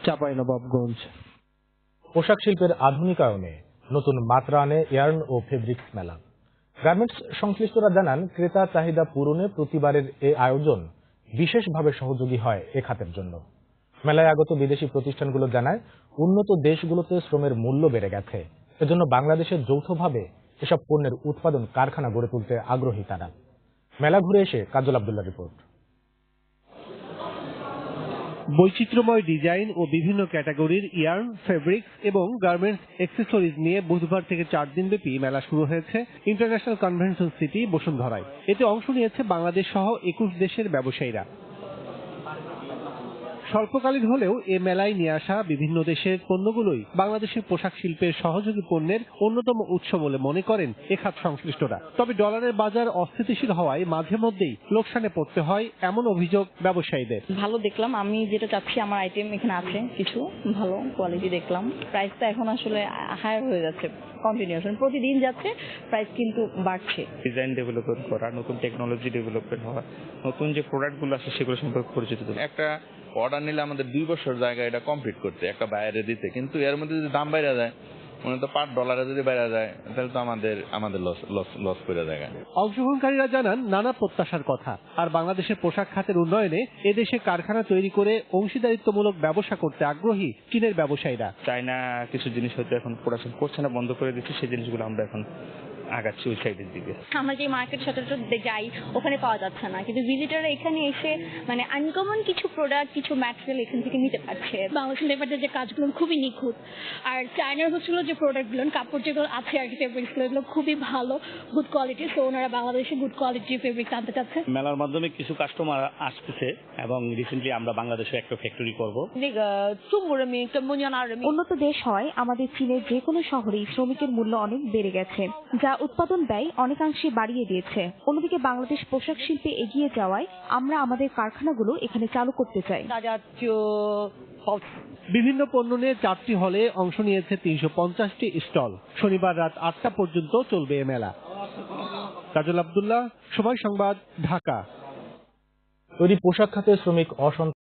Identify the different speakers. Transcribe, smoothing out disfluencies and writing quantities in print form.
Speaker 1: চাঁপাইনবাবগঞ্জ।
Speaker 2: পোশাক শিল্পের আধুনিকায়নে নতুন মাত্রা আনে ইয়ার্ন ও ফেব্রিক্স মেলা। গার্মেন্টস সংশ্লিষ্টরা জানান, ক্রেতা চাহিদা পূরণে প্রতিবারের এই আয়োজন বিশেষভাবে সহযোগী হয় এ খাতের জন্য। মেলায় আগত বিদেশি প্রতিষ্ঠানগুলো জানায়, উন্নত দেশগুলোতে শ্রমের মূল্য বেড়ে গেছে, এজন্য বাংলাদেশে যৌথভাবে এসব পণ্যের উৎপাদন কারখানা গড়ে তুলতে আগ্রহী তারা। মেলা ঘুরে এসে কাজল আব্দুল্লাহ রিপোর্ট।
Speaker 3: বৈচিত্র্যময় ডিজাইন ও বিভিন্ন ক্যাটাগরির ইয়ার্ন, ফেব্রিক্স এবং গার্মেন্টস অ্যাক্সেসরিজ নিয়ে বুধবার থেকে 4 দিনব্যাপী মেলা শুরু হয়েছে ইন্টারন্যাশনাল কনভেনশন সিটি বসুন্ধরায়। এতে অংশ নিয়েছে বাংলাদেশ সহ 21 দেশের ব্যবসায়ীরা। স্বল্পকালীন হলেও এ মেলায় নিয়ে আসা বিভিন্ন দেশের পণ্যগুলোই বাংলাদেশের পোশাক শিল্পের সহযোগী পণ্যের অন্যতম উৎস বলে মনে করেন এ খাত সংশ্লিষ্টরা। তবে ডলারের বাজার অস্থিতিশীল হওয়ায় মাঝে মধ্যেই লোকসানে পড়তে হয়, এমন অভিযোগ ব্যবসায়ীদের।
Speaker 4: ভালো দেখলাম, আমি যেটা চাচ্ছি আমার আইটেম এখানে আছে, কিছু ভালো কোয়ালিটি দেখলাম। প্রাইসটা এখন আসলে হায়ার হয়ে যাচ্ছে, কন্টিনিউশন প্রতিদিন যাচ্ছে, প্রাইস কিন্তু বাড়ছে।
Speaker 5: ডিজাইন ডেভেলপমেন্ট করা, নতুন টেকনোলজি ডেভেলপমেন্ট হওয়া, নতুন যে প্রোডাক্টগুলো আছে সেগুলো সম্পর্কে পরিচিত। একটা অর্ডার নিলে আমাদের 2 বছর জায়গায় এটা কমপ্লিট করতে, একটা বাইরে দিতে, কিন্তু এর মধ্যে যদি দাম বাইরে যায়, মনে তো $5 যদি বাইরে যায়, তাহলে তো আমাদের লস করে যায়।
Speaker 3: অংশগ্রহণকারীরা জানান নানা প্রত্যাশার কথা, আর বাংলাদেশের পোশাক খাতের উন্নয়নে এদেশে কারখানা তৈরি করে অংশীদারিত্বমূলক ব্যবসা করতে আগ্রহী চীনের ব্যবসায়ীরা।
Speaker 5: চায়না কিছু জিনিস হয়তো এখন প্রোডাকশন করছে না, বন্ধ করে দিচ্ছে, সেই জিনিসগুলো আমরা এখন আগাচ্ছি ওই সাইডের দিকে।
Speaker 6: আমরা যে মার্কেট সচরাচর যাই ওখানে পাওয়া যাচ্ছে না, কিন্তু ভিজিটাররা এখানে এসে মানে আনকমন কিছু প্রোডাক্ট, কিছু ম্যাটেরিয়াল এখান থেকে নিতে পারছে। বাংলাদেশের লেবারদের যে কাজগুলো খুবই নিখুঁত, আর চায়নার হচ্ছিল যে প্রোডাক্টগুলো, কাপড় যেগুলো আছে আর কি, ফেব্রিক্সগুলো এগুলো খুবই ভালো, গুড কোয়ালিটি। সো ওনারা বাংলাদেশে গুড কোয়ালিটি ফেব্রিক্স আনতে চাচ্ছে।
Speaker 7: মেলার মাধ্যমে কিছু কাস্টমার আসতেছে এবং রিসেন্টলি আমরা বাংলাদেশে একটা ফ্যাক্টরি করব।
Speaker 8: উন্নত দেশ হয় আমাদের চীনের যে কোনো শহরেই শ্রমিকের মূল্য অনেক বেড়ে গেছে, যা উৎপাদন ব্যয় অনেকাংশে বাড়িয়ে দিয়েছে। অন্যদিকে বাংলাদেশ পোশাক শিল্পে এগিয়ে যাওয়ায় আমরা আমাদের কারখানাগুলো এখানে চালু করতে চাই।
Speaker 3: বিভিন্ন পণ্য নিয়ে 4টি হলে অংশ নিয়েছে 350টি স্টল। শনিবার রাত 8টা পর্যন্ত চলবে এ মেলা। কাজল আব্দুল্লাহ, সময় সংবাদ, ঢাকা।
Speaker 2: তৈরি পোশাক খাতে শ্রমিক অসন্তোষ